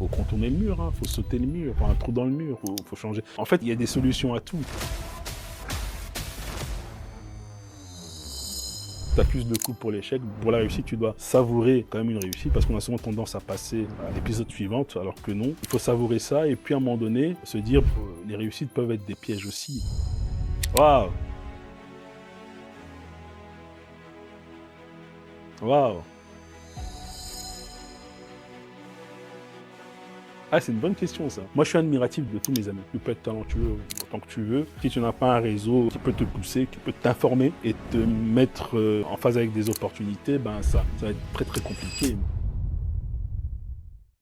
faut contourner le mur, hein, faut sauter le mur, enfin, un trou dans le mur, faut changer. En fait, il y a des solutions à tout. Tu as plus de coups pour l'échec. Pour la réussite, tu dois savourer quand même une réussite parce qu'on a souvent tendance à passer à l'épisode suivant, alors que non. Il faut savourer ça et puis à un moment donné, se dire les réussites peuvent être des pièges aussi. Waouh! Waouh! Ah, c'est une bonne question, ça. Moi, je suis admiratif de tous mes amis. Tu peux être talentueux autant que tu veux. Si tu n'as pas un réseau qui peut te pousser, qui peut t'informer et te mettre en phase avec des opportunités, ben ça va être très très compliqué.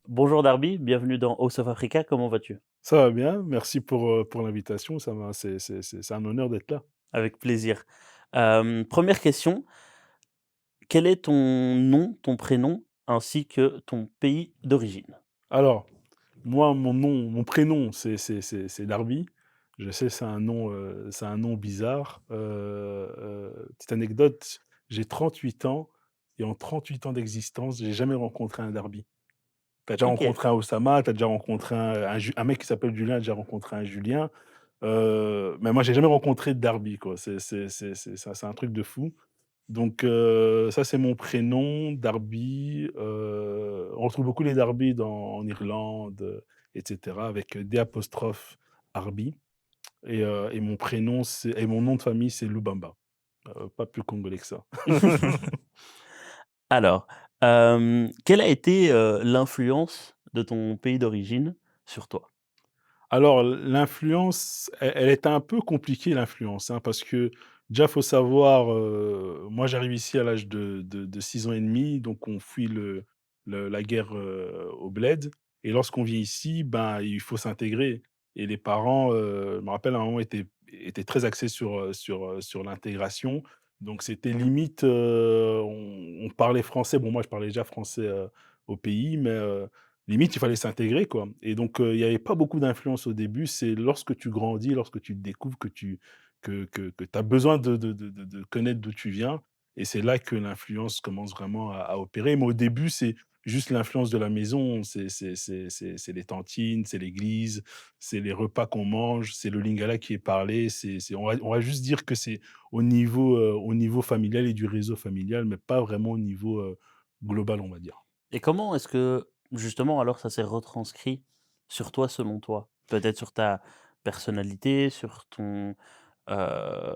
Bonjour Darby, bienvenue dans House of Africa, comment vas-tu? Ça va bien, merci pour l'invitation. C'est un honneur d'être là. Avec plaisir. 1 question, quel est ton nom, ton prénom, ainsi que ton pays d'origine? Alors, moi, mon prénom, c'est Darby. Je sais, c'est un nom bizarre. Petite anecdote, j'ai 38 ans et en 38 ans d'existence, j'ai jamais rencontré un Darby. Tu as déjà OK. rencontré un Osama, tu as déjà rencontré un mec qui s'appelle Julien, j'ai déjà rencontré un Julien, mais moi, j'ai jamais rencontré de Darby, quoi. C'est un truc de fou. Donc ça, c'est mon prénom, Darby, on retrouve beaucoup les Darby en Irlande, et cetera, avec D apostrophe Arby et mon prénom, c'est et mon nom de famille, c'est Lubamba, pas plus congolais que ça. Alors, quelle a été, l'influence de ton pays d'origine sur toi? Alors l'influence, elle était un peu compliquée l'influence, hein, parce que déjà, faut savoir, moi, j'arrive ici à l'âge de 6 ans et demi, donc on fuit la guerre, au Bled et lorsqu'on vient ici, ben, il faut s'intégrer et les parents, je me rappelle à un moment étaient très axés sur l'intégration, donc c'était limite, on parlait français. Bon, moi, je parlais déjà français, au pays, mais limite, il fallait s'intégrer, quoi et donc il y avait pas beaucoup d'influence au début. C'est lorsque tu grandis, lorsque tu découvres que tu as besoin de connaître d'où tu viens et c'est là que l'influence commence vraiment à opérer. Mais au début, c'est juste l'influence de la maison. C'est les tantines, c'est l'église, c'est les repas qu'on mange, c'est le lingala qui est parlé. C'est on va juste dire que c'est au niveau familial et du réseau familial, mais pas vraiment au niveau, global, on va dire. Et comment est-ce que, justement, alors ça s'est retranscrit sur toi, selon toi? Peut-être sur ta personnalité, heu,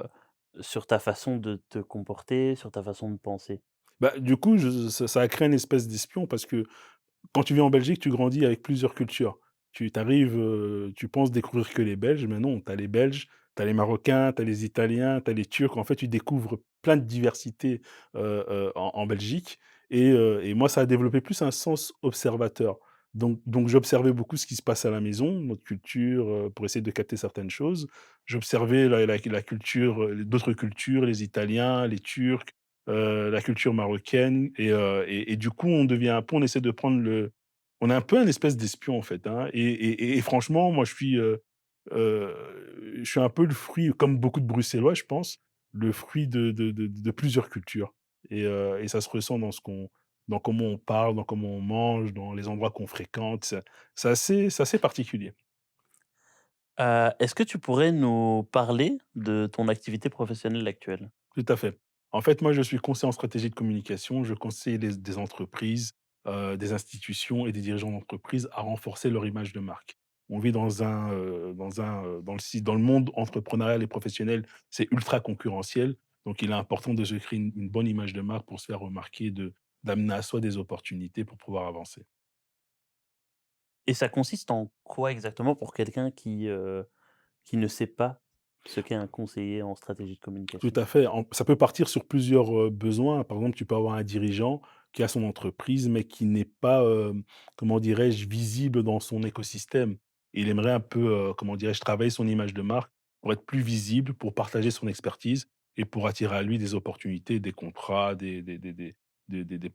sur ta façon de te comporter, sur ta façon de penser? Bah, du coup, ça a créé une espèce d'espion parce que quand tu vis en Belgique, tu grandis avec plusieurs cultures. Tu arrives, tu penses découvrir que les Belges, mais non, tu as les Belges, tu as les Marocains, tu as les Italiens, tu as les Turcs. En fait, tu découvres plein de diversité, en Belgique et moi, ça a développé plus un sens observateur. Donc j'observais beaucoup ce qui se passe à la maison, notre culture, pour essayer de capter certaines choses. J'observais la culture, d'autres cultures, les Italiens, les Turcs, la culture marocaine et du coup, on devient un peu on essaie de prendre le on est un peu un espèce d'espion, en fait, hein et franchement, moi, je suis un peu le fruit, comme beaucoup de Bruxellois, je pense, le fruit de plusieurs cultures et ça se ressent dans comment on parle, dans comment on mange, dans les endroits qu'on fréquente. C'est assez particulier. Est-ce que tu pourrais nous parler de ton activité professionnelle actuelle? Tout à fait. En fait, moi, je suis conseiller en stratégie de communication. Je conseille des entreprises, des institutions et des dirigeants d'entreprise à renforcer leur image de marque. On vit dans le monde entrepreneurial et professionnel, c'est ultra concurrentiel. Donc, il est important de se créer une bonne image de marque pour se faire remarquer, d'amener à soi des opportunités pour pouvoir avancer. Et ça consiste en quoi exactement pour quelqu'un qui ne sait pas ce qu'est un conseiller en stratégie de Tout communication? à fait. Ça peut partir sur plusieurs, besoins. Par exemple, tu peux avoir un dirigeant qui a son entreprise, mais qui n'est pas, comment dirais-je, visible dans son écosystème. Il aimerait un peu, comment dirais-je, travailler son image de marque pour être plus visible, pour partager son expertise et pour attirer à lui des opportunités, des contrats, des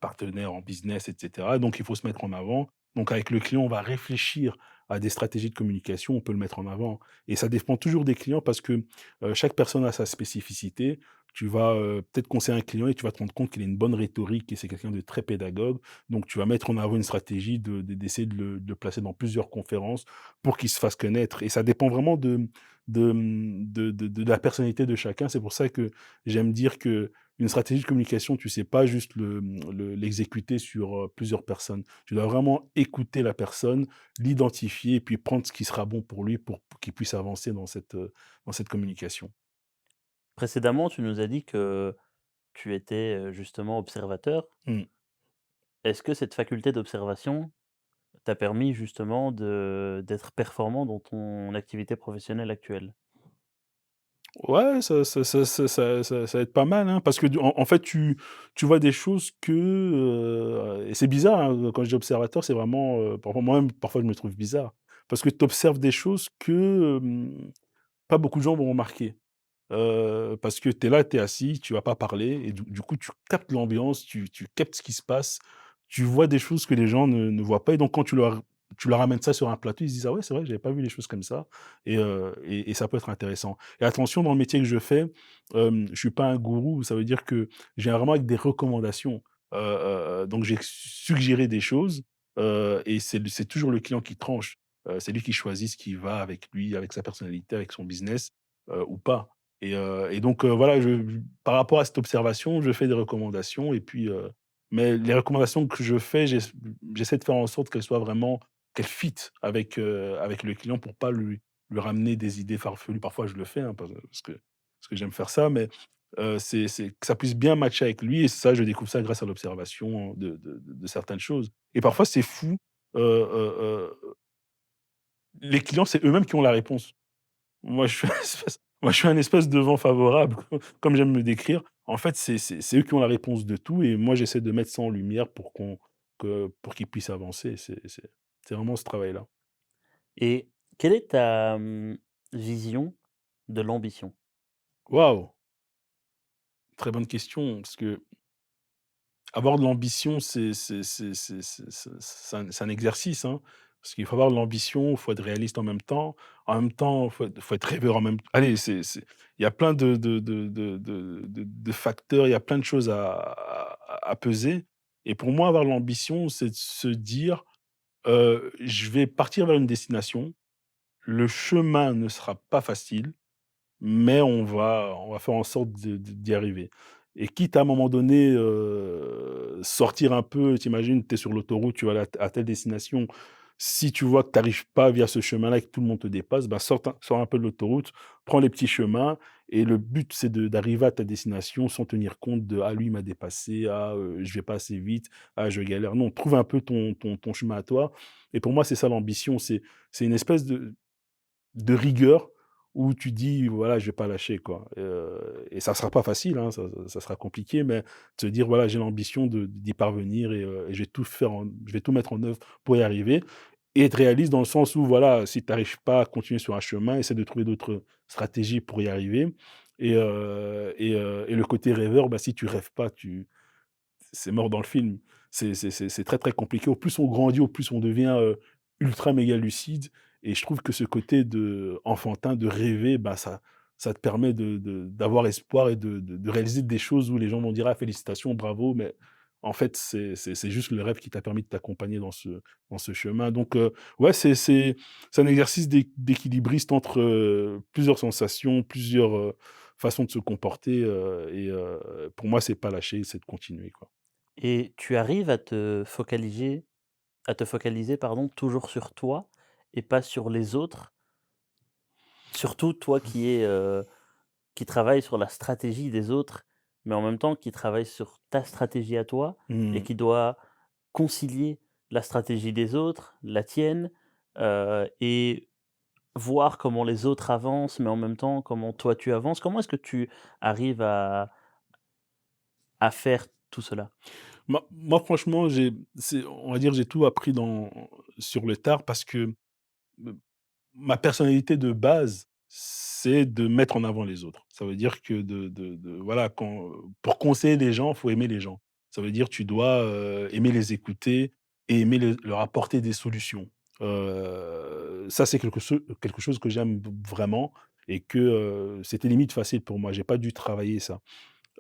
partenaires en business et cetera. Donc il faut se mettre en avant. Donc avec le client, on va réfléchir à des stratégies de communication, on peut le mettre en avant et ça dépend toujours des clients parce que chaque personne a sa spécificité. Tu vas, peut-être conseiller un client et tu vas te rendre compte qu'il a une bonne rhétorique et c'est quelqu'un de très pédagogue. Donc tu vas mettre en avant une stratégie d'essayer de le placer dans plusieurs conférences pour qu'il se fasse connaître et ça dépend vraiment de la personnalité de chacun. C'est pour ça que j'aime dire que une stratégie de communication, tu sais pas juste l'exécuter sur, plusieurs personnes. Tu dois vraiment écouter la personne, l'identifier et puis prendre ce qui sera bon pour lui pour qu'il puisse avancer dans cette communication. Précédemment, tu nous as dit que tu étais, justement observateur. Mmh. Est-ce que cette faculté d'observation t'a permis justement d'être performant dans ton activité professionnelle actuelle? Ouais, ça aide pas mal, hein, parce que du en fait, tu vois des choses que, et c'est bizarre, hein, quand je dis observateur, c'est vraiment, parfois moi-même, parfois je me trouve bizarre. Parce que tu observes des choses que, pas beaucoup de gens vont remarquer. Parce que tu es là, tu es assis, tu vas pas parler et du coup, tu captes l'ambiance, tu captes ce qui se passe, tu vois des choses que les gens ne voient pas et donc quand tu leur amènes ça sur un plateau, ils se disent: «Ah ouais, c'est vrai, j'avais pas vu les choses comme ça» et ça peut être intéressant et attention dans le métier que je fais, je suis pas un gourou, ça veut dire que je viens vraiment avec des recommandations, donc j'ai suggéré des choses, et c'est toujours le client qui tranche, c'est lui qui choisit ce qui va avec lui, avec sa personnalité, avec son business, ou pas. Et donc, voilà, par rapport à cette observation, je fais des recommandations et puis, mais les recommandations que je fais, j'essaie de faire en sorte qu'elles fit avec le client pour pas lui ramener des idées farfelues. Parfois, je le fais, hein, parce que j'aime faire ça, mais, c'est que ça puisse bien matcher avec lui et ça, je découvre ça grâce à l'observation de certaines choses et parfois, c'est fou, les clients, c'est eux-mêmes qui ont la réponse. Moi, je suis un espèce moi, je suis un espèce de vent favorable, comme j'aime me décrire. En fait, c'est eux qui ont la réponse de tout et moi, j'essaie de mettre ça en lumière pour qu'ils puissent avancer. C'est vraiment ce travail-là. Et quelle est ta, vision de l'ambition? Waouh! Très bonne question, parce que avoir de l'ambition, c'est un exercice, hein. Parce qu'il faut avoir de l'ambition, il faut être réaliste en même temps. En même temps, il faut être rêveur en même allez, il y a plein de facteurs, il y a plein de choses à peser et pour moi, avoir l'ambition, c'est de se dire, «Je vais partir vers une destination. Le chemin ne sera pas facile, mais on va faire en sorte d'y arriver et quitte à un moment donné, sortir un peu, tu imagines, tu es sur l'autoroute, tu vas aller à telle destination. Si tu vois que tu arrives pas via ce chemin-là et que tout le monde te dépasse, bah, sors un peu de l'autoroute, prends les petits chemins et le but, c'est d'arriver à ta destination sans tenir compte de: «Ah lui, il m'a dépassé. Ah, je vais pas assez vite. Ah, je galère». Non, trouve un peu ton chemin à toi et pour moi, c'est ça l'ambition, c'est une espèce de rigueur où tu dis: «Voilà, je vais pas lâcher, quoi», et ça sera pas facile, hein, ça sera compliqué, mais te dire: «Voilà, j'ai l'ambition d'y parvenir et je vais tout mettre en œuvre pour y arriver» et être réaliste dans le sens où, voilà, si tu arrives pas à continuer sur un chemin, essaie de trouver d'autres stratégies pour y arriver et le côté rêveur, bah, si tu rêves pas, c'est mort dans le film. C'est très, très compliqué. Au plus on grandit, au plus on devient, ultra méga lucide et je trouve que ce côté de enfantin, de rêver, bah, ça te permet d'avoir espoir et de réaliser des choses où les gens vont dire: «Ah félicitations, bravo», mais en fait, c'est juste le rêve qui t'a permis de t'accompagner dans ce chemin donc ouais, c'est un exercice d'équilibriste entre, plusieurs sensations, plusieurs, façons de se comporter, pour moi, c'est pas lâcher, c'est de continuer, quoi. Et tu arrives à te focaliser, pardon, toujours sur toi et pas sur les autres? Surtout toi qui travaille sur la stratégie des autres, mais en même temps qui travaille sur ta stratégie à toi et Mmh. qui doit concilier la stratégie des autres, la tienne, et voir comment les autres avancent, mais en même temps comment toi tu avances. Comment est-ce que tu arrives à faire tout cela? Moi franchement, on va dire, j'ai tout appris sur le tard parce que, m ma personnalité de base, c'est de mettre en avant les autres. Ça veut dire que voilà, pour conseiller les gens, il faut aimer les gens. Ça veut dire tu dois, aimer les écouter et aimer leur apporter des solutions. Ça, c'est quelque chose que j'aime vraiment et que, c'était limite facile pour moi. J'ai pas dû travailler ça.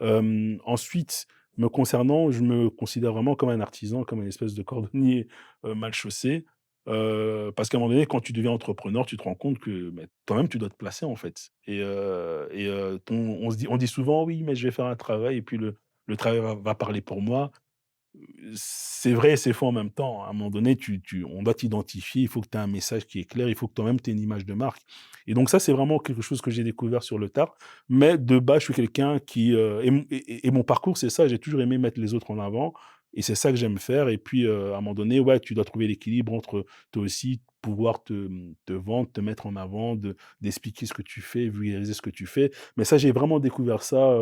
Ensuite, me concernant, je me considère vraiment comme un artisan, comme une espèce de cordonnier, mal chaussé, parce qu'à un moment donné, quand tu deviens entrepreneur, tu te rends compte que, beh, toi-même, tu dois te placer, en fait ton on dit souvent: «Oui, mais je vais faire un travail et puis le travail va parler pour moi». C'est vrai et c'est faux en même temps. À un moment donné, on doit t'identifier, il faut que tu aies un message qui est clair, il faut que toi-même tu aies une image de marque et donc ça, c'est vraiment quelque chose que j'ai découvert sur le tard. Mais de base, je suis quelqu'un qui, et mon parcours, c'est ça, j'ai toujours aimé mettre les autres en avant et c'est ça que j'aime faire et puis, à un moment donné, ouais, tu dois trouver l'équilibre entre toi aussi pouvoir te vendre, te mettre en avant, d'expliquer ce que tu fais, vulgariser ce que tu fais. Mais ça, j'ai vraiment découvert ça,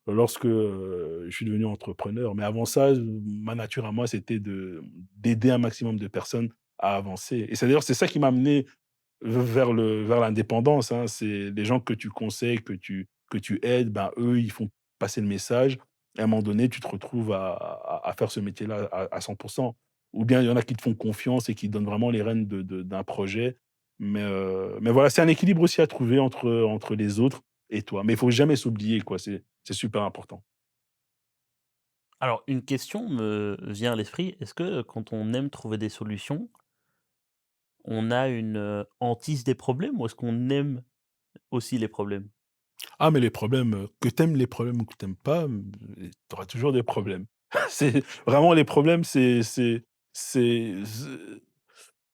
lorsque, je suis devenu entrepreneur. Mais avant ça, ma nature à moi, c'était d'aider un maximum de personnes à avancer et c'est d'ailleurs, c'est ça qui m'a amené vers l'indépendance, hein. C'est les gens que tu conseilles, que tu aides, ben, eux, ils font passer le message et à un moment donné, tu te retrouves à faire ce métier-là à 100. Ou bien il y en a qui te font confiance et qui donnent vraiment les rênes d'un projet. Mais voilà, c'est un équilibre aussi à trouver entre les autres et toi. Mais il faut jamais s'oublier, quoi, c'est super important. Alors une question me vient à l'esprit, est-ce que quand on aime trouver des solutions, on a une, hantise des problèmes ou est-ce qu'on aime aussi les problèmes? Ah mais les problèmes, que t'aimes les problèmes ou que t'aimes pas, tu auras toujours des problèmes. C'est vraiment les problèmes, c'est ze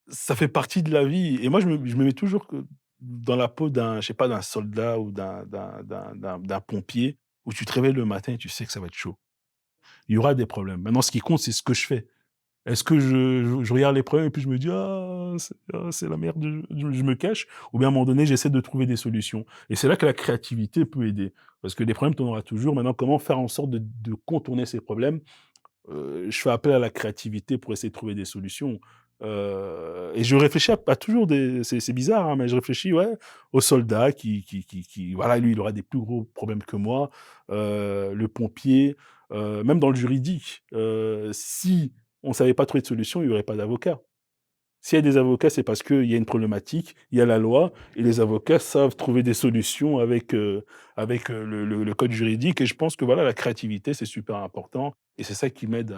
ça fait partie de la vie et moi je me mets toujours que dans la peau d'un, je sais pas, d'un soldat ou d'un pompier où tu te réveilles le matin et tu sais que ça va être chaud. Il y aura des problèmes. Maintenant ce qui compte, c'est ce que je fais. Est-ce que je regarde les problèmes et puis je me dis: «Ah, c'est la merde», je me cache ou bien à un moment donné, j'essaie de trouver des solutions et c'est là que la créativité peut aider. Parce que des problèmes, tu en auras toujours. Maintenant, comment faire en sorte de contourner ces problèmes? Je fais appel à la créativité pour essayer de trouver des solutions, et je réfléchis à toujours des c'est bizarre, hein, mais je réfléchis, ouais, au soldat qui voilà, lui, il aura des plus gros problèmes que moi, le pompier, même dans le juridique, si on savait pas trouver de solution, il y aurait pas d'avocat. S'il y a des avocats, c'est parce qu'il y a une problématique, il y a la loi et les avocats savent trouver des solutions avec le code juridique et je pense que voilà, la créativité, c'est super important et c'est ça qui m'aide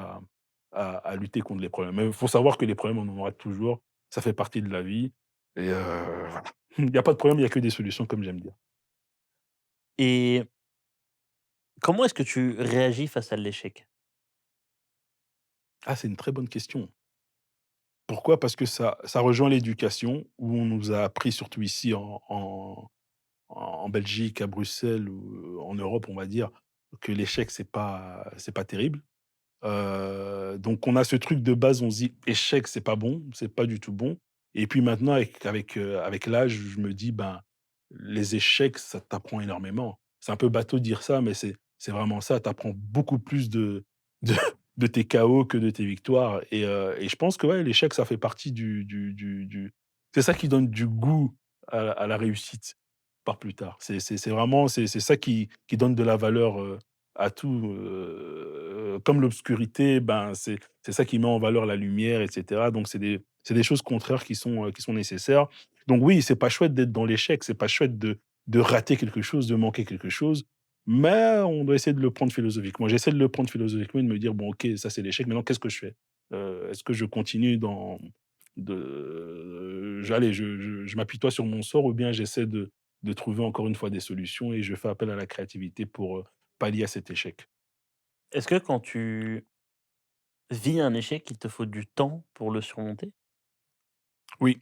à lutter contre les problèmes. Mais il faut savoir que les problèmes, on en aura toujours, ça fait partie de la vie et voilà. Il y a pas de problème, il y a que des solutions comme j'aime dire. Et comment est-ce que tu réagis face à l'échec? Ah, c'est une très bonne question. Pourquoi? Parce que ça rejoint l'éducation où on nous a appris, surtout ici en Belgique, à Bruxelles ou en Europe, on va dire, que l'échec, c'est pas terrible. Donc on a ce truc de base, on se dit: «Échec, c'est pas bon, c'est pas du tout bon» et puis maintenant avec l'âge, je me dis: «Ben, les échecs, ça t'apprend énormément». C'est un peu bateau de dire ça, mais c'est vraiment ça. Tu apprends beaucoup plus de de tes KO que de tes victoires et je pense que, ouais, l'échec, ça fait partie du c'est ça qui donne du goût à la réussite par plus tard. C'est vraiment c'est ça qui donne de la valeur, à tout, comme l'obscurité, ben, c'est ça qui met en valeur la lumière et cetera. Donc c'est des choses contraires qui sont nécessaires. Donc oui, c'est pas chouette d'être dans l'échec, c'est pas chouette de rater quelque chose, de manquer quelque chose, mais on doit essayer de le prendre philosophiquement. J'essaie de le prendre philosophiquement et de me dire: «Bon OK, ça c'est l'échec, maintenant qu'est-ce que je fais?» Est-ce que je continue dans allez, je m'apitoie sur mon sort ou bien j'essaie de trouver encore une fois des solutions et je fais appel à la créativité pour, pallier à cet échec. Est-ce que quand tu vis un échec, il te faut du temps pour le surmonter? Oui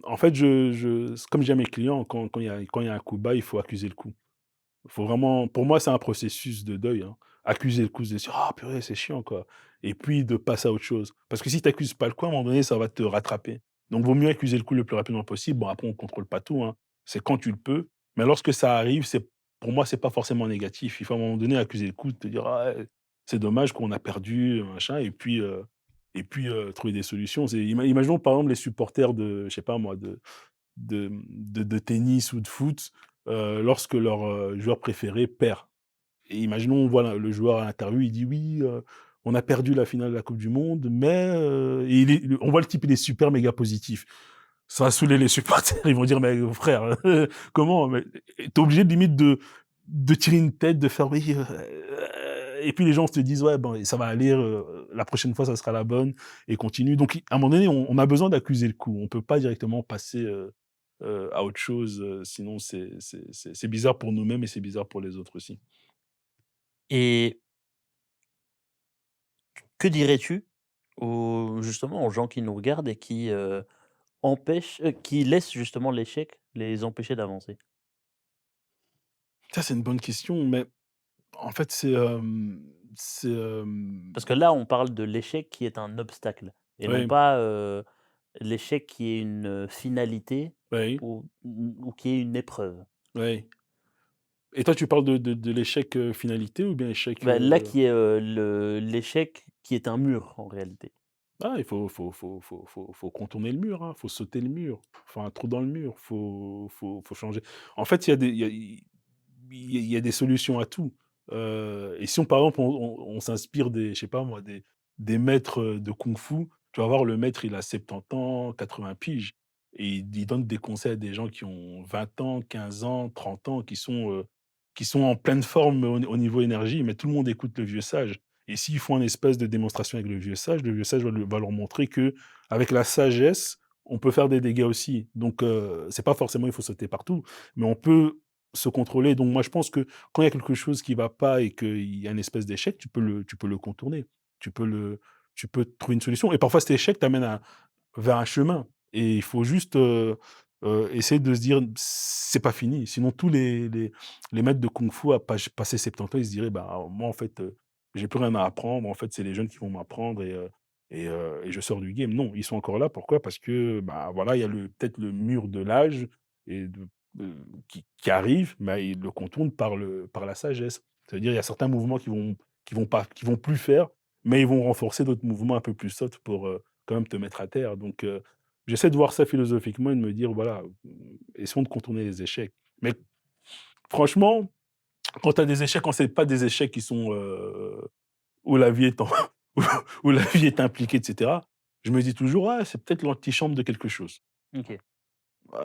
en fait, comme je dis à mes clients, quand il y a un coup bas, il faut accuser le coup. Il faut vraiment pour moi, c'est un processus de deuil, hein. Accuser le coup, se dire: «Ah purée, c'est chiant, quoi» et puis de passer à autre chose. Parce que si tu accuses pas le coup, à un moment donné, ça va te rattraper. Donc vaut mieux accuser le coup le plus rapidement possible. Bon, après, on contrôle pas tout, hein. C'est quand tu le peux, mais lorsque ça arrive, pour moi, c'est pas forcément négatif. Il faut à un moment donné accuser le coup, te dire: «Ah ouais, c'est dommage qu'on a perdu, machin» et puis trouver des solutions. Imaginons, par exemple, les supporters de, je sais pas moi, de tennis ou de foot, lorsque leur, joueur préféré perd. Et imaginons, on voit le joueur à l'interview, il dit: «Oui, on a perdu la finale de la coupe du monde, mais» et on voit le type, il est super méga positif. ça va saouler les supporters. Ils vont dire: «Mais frère, comment? Mais» tu obligé de limite de tirer une tête, de faire: «Oui, et puis les gens se disent: «Ouais, bon, ça va aller, la prochaine fois, ça sera la bonne» et continue. Donc à un moment donné, on a besoin d'accuser le coup. On peut pas directement passer, à autre chose, sinon c'est bizarre pour nous-mêmes et c'est bizarre pour les autres aussi. Et que dirais-tu aux justement aux gens qui nous regardent et qui, qui laissent justement l'échec les empêcher d'avancer? Ça, c'est une bonne question, mais en fait, c'est, Parce que là, on parle de l'échec qui est un obstacle et non oui, pas, l'échec qui est une, finalité oui, ou qui est une épreuve. oui. Et toi, tu parles de l'échec, finalité ou bien échec, Bah, là qui est, l'échec qui est un mur en réalité. ah, il faut contourner le mur, hein, faut sauter le mur, faut un trou dans le mur, faut changer. En fait, il y a des solutions à tout, et si on par exemple, on s'inspire des je sais pas moi, des maîtres, de kung-fu, tu vas voir le maître, il a 70 ans, 80 piges et il donne des conseils à des gens qui ont 20 ans, 15 ans, 30 ans, qui sont en pleine forme au niveau énergie, mais tout le monde écoute le vieux sage. Et s'ils font une espèce de démonstration avec le vieux sage va leur montrer que avec la sagesse, on peut faire des dégâts aussi. Donc, c'est pas forcément il faut sauter partout, mais on peut se contrôler. Donc moi, je pense que quand il y a quelque chose qui va pas et qu'il y a une espèce d'échec, tu peux le contourner. Tu peux le tu peux trouver une solution et parfois cet échec t'amène vers un chemin et il faut juste, essayer de se dire: «C'est pas fini». Sinon tous les maîtres de kung-fu à passer 70 ans, ils se diraient: «Bah, moi en fait, j'ai plus rien à apprendre. En fait, c'est les jeunes qui vont m'apprendre et je sors du game». Non, ils sont encore là. Pourquoi? Parce que, bah, voilà, il y a le peut-être le mur de l'âge et qui arrive, mais ils le contournent par la sagesse. Ça veut dire il y a certains mouvements qui vont plus faire, mais ils vont renforcer d'autres mouvements un peu plus soft pour, quand même te mettre à terre. Donc, j'essaie de voir ça philosophiquement et de me dire: «Voilà, essayons de contourner les échecs». Mais franchement, quand tu as des échecs, quand c'est pas des échecs qui sont, où la vie est en où où la vie est impliquée et cetera, je me dis toujours: «Ah, c'est peut-être l'antichambre de quelque chose. OK,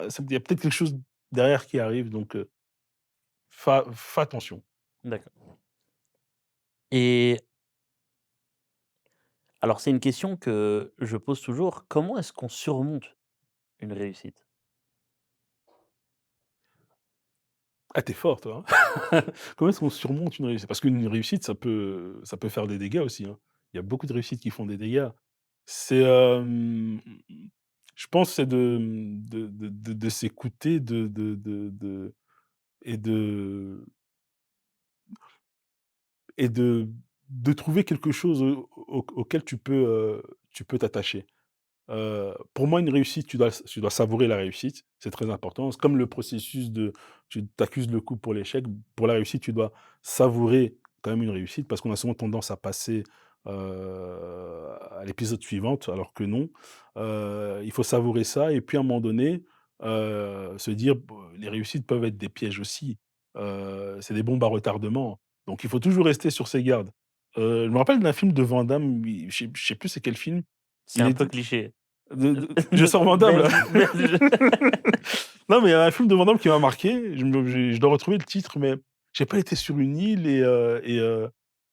Ça il y a peut-être quelque chose derrière qui arrive donc, fais attention». d'accord. Et alors c'est une question que je pose toujours, comment est-ce qu'on surmonte une réussite? Ah, tu es fort toi, hein. Comment est-ce qu'on surmonte une réussite? Parce qu'une réussite, ça peut faire des dégâts aussi, hein. Il y a beaucoup de réussites qui font des dégâts. C'est, je pense c'est de s'écouter, de et de et de trouver quelque chose auquel tu peux t'attacher. Pour moi, une réussite, tu dois savourer la réussite, c'est très important. C'est comme le processus de tu t'accuses le coup pour l'échec. Pour la réussite, tu dois savourer quand même une réussite parce qu'on a souvent tendance à passer, à l'épisode suivante alors que non. Il faut savourer ça et puis à un moment donné, se dire: «Bon, les réussites peuvent être des pièges aussi». C'est des bombes à retardement, donc il faut toujours rester sur ses gardes. Je me rappelle d'un film de Van Damme, je sais plus c'est quel film. C'est Il un est peu cliché. je sors Van Damme là. Merci, merci. Non, mais il y a un film de Van Damme qui m'a marqué, je dois retrouver le titre, mais je sais pas, il était sur une île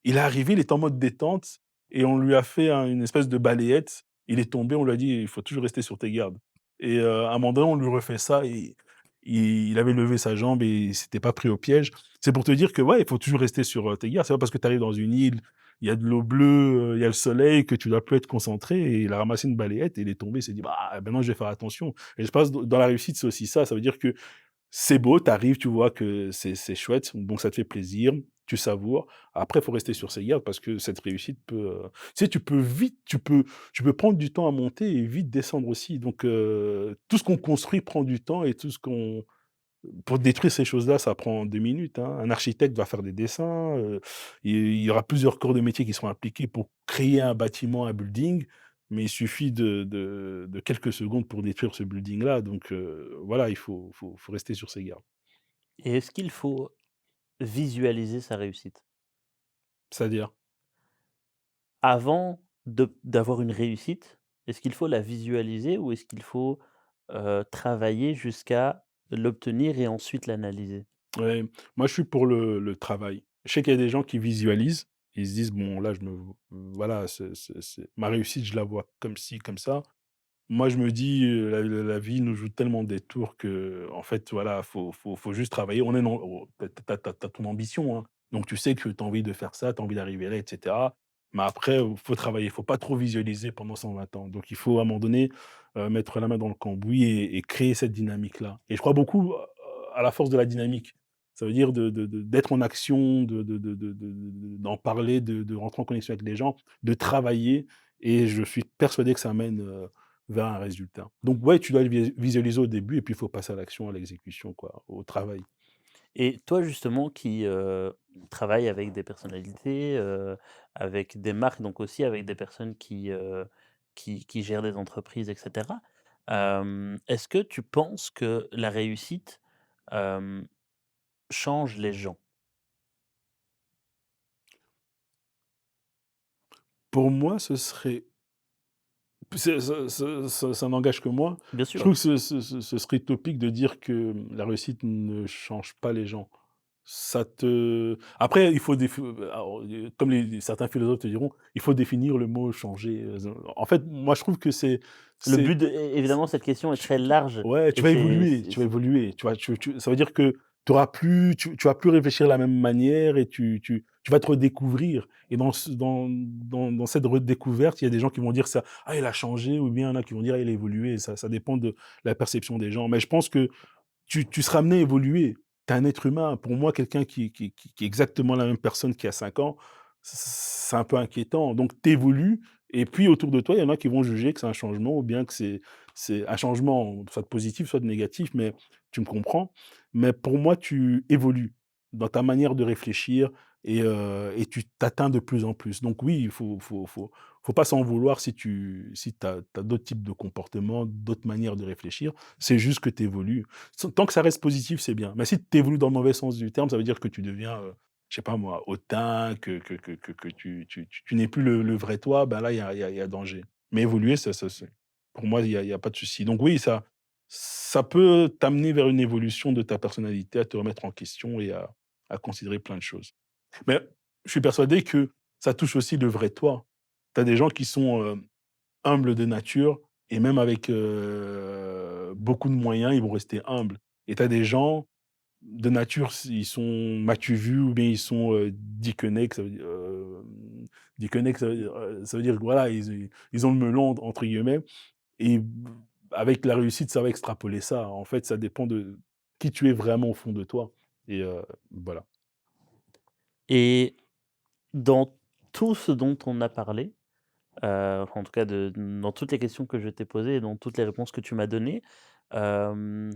il est arrivé, il était en mode détente et on lui a fait une espèce de balayette. Il est tombé, on lui a dit: «Il faut toujours rester sur tes gardes» et à un moment donné, on lui refait ça et il avait levé sa jambe et il s'était pas pris au piège. C'est pour te dire que, ouais, il faut toujours rester sur, tes gardes. C'est pas parce que tu arrives dans une île, il y a de l'eau bleue, il y a le soleil que tu dois plus être concentré et il a ramassé une balayette et il est tombé, il s'est dit: «Bah, maintenant je vais faire attention». Et je pense dans la réussite, c'est aussi ça. Ça veut dire que c'est beau, tu arrives, tu vois que c'est chouette, donc ça te fait plaisir, tu savoures. Après, il faut rester sur ses gardes parce que cette réussite peut, tu sais, tu peux prendre du temps à monter et vite descendre aussi. Donc, tout ce qu'on construit prend du temps et tout ce qu'on pour détruire ces choses-là, ça prend 2 minutes, hein. Un architecte va faire des dessins, il y aura plusieurs corps de métier qui seront impliqués pour créer un bâtiment, un building, mais il suffit de quelques secondes pour détruire ce building-là, donc voilà, faut rester sur ses gardes. Et est-ce qu'il faut visualiser sa réussite? C'est-à-dire? Avant d'avoir une réussite, est-ce qu'il faut la visualiser ou est-ce qu'il faut, travailler jusqu'à l'obtenir et ensuite l'analyser? Ouais, moi je suis pour le travail. Je sais qu'il y a des gens qui visualisent, ils se disent: «Bon là je me voilà, c'est ma réussite, je la vois comme ci, comme ça». Moi, je me dis, la vie nous joue tellement des tours que en fait, voilà, faut juste travailler. On est dans tu as ton ambition, hein, donc tu sais que tu as envie de faire ça, tu as envie d'arriver là et cetera. Mais après, faut travailler, faut pas trop visualiser pendant 120 ans. Donc il faut à un moment donné, mettre la main dans le cambouis et créer cette dynamique-là. Et je crois beaucoup, à la force de la dynamique. Ça veut dire d'être en action, d'en parler, de rentrer en connexion avec les gens, de travailler et je suis persuadé que ça mène, vers un résultat. Donc ouais, tu dois le visualiser au début et puis il faut passer à l'action, à l'exécution quoi, au travail. Et toi justement qui, travailles avec des personnalités, avec des marques, donc aussi avec des personnes qui gèrent des entreprises et cetera. Est-ce que tu penses que la réussite, hem, change les gens? Pour moi, ce serait ça n'engage que moi. Bien Je sûr. trouve que ce serait utopique de dire que la réussite ne change pas les gens. Ça te après il faut alors, comme certains philosophes te diront, il faut définir le mot changer, en fait, moi je trouve que Le c'est but de évidemment cette question est très large ouais, et c'est c'est tu vas c'est évoluer, tu vas tu ça veut dire que tu vas plus réfléchir de la même manière et tu vas te redécouvrir et dans cette redécouverte, il y a des gens qui vont dire ça: «Ah, il a changé» ou bien il y en a qui vont dire: «Ah, il a évolué». Ça dépend de la perception des gens. Mais je pense que tu seras amené à évoluer. Tu es un être humain. Pour moi, quelqu'un qui est exactement la même personne qu'il y a 5 ans, c'est un peu inquiétant. Donc tu évolues et puis autour de toi, il y en a qui vont juger que c'est un changement ou bien que c'est un changement, soit de positif, soit de négatif, mais tu me comprends? Mais pour moi, tu évolues dans ta manière de réfléchir et tu t'atteins de plus en plus. Donc oui, il faut pas s'en vouloir si tu as d'autres types de comportements, d'autres manières de réfléchir. C'est juste que tu évolues. Tant que ça reste positif, c'est bien. Mais si tu évolues dans le mauvais sens du terme, ça veut dire que tu deviens, je sais pas moi, hautain, que tu n'es plus le vrai toi, ben là, il y a danger. Mais évoluer, ça c'est pour moi, il y a pas de souci. Donc oui, ça peut t'amener vers une évolution de ta personnalité, à te remettre en question et à considérer plein de choses. Mais je suis persuadé que ça touche aussi le vrai toi. Tu as des gens qui sont, humbles de nature et même avec, beaucoup de moyens, ils vont rester humbles et tu as des gens de nature, ils sont m'as-tu vu ou bien ils sont, dickenex, ça veut dire, dickenex, ça veut dire que voilà, ils ont le «melon» entre guillemets et avec la réussite, ça va extrapoler ça. En fait, ça dépend de qui tu es vraiment au fond de toi et voilà. et dans tout ce dont on a parlé, enfin en tout cas dans toutes les questions que je t'ai posées et dans toutes les réponses que tu m'as données, hem,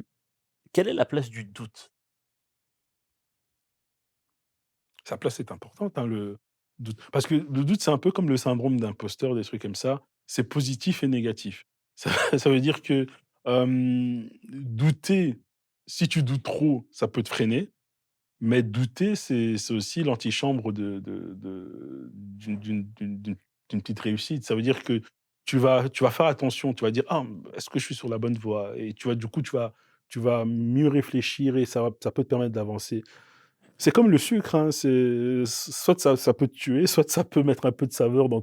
quelle est la place du doute? Sa place est importante, hein, le doute. Parce que le doute, c'est un peu comme le syndrome d'imposteur, des trucs comme ça. C'est positif et négatif. Ça ça veut dire que, douter, si tu doutes trop, ça peut te freiner, mais douter, c'est aussi l'antichambre d'une petite réussite. Ça veut dire que tu vas faire attention, tu vas dire: «Ah, est-ce que je suis sur la bonne voie?» et tu vas mieux réfléchir et ça peut te permettre d'avancer. C'est comme le sucre, hein, soit ça peut te tuer, soit ça peut mettre un peu de saveur dans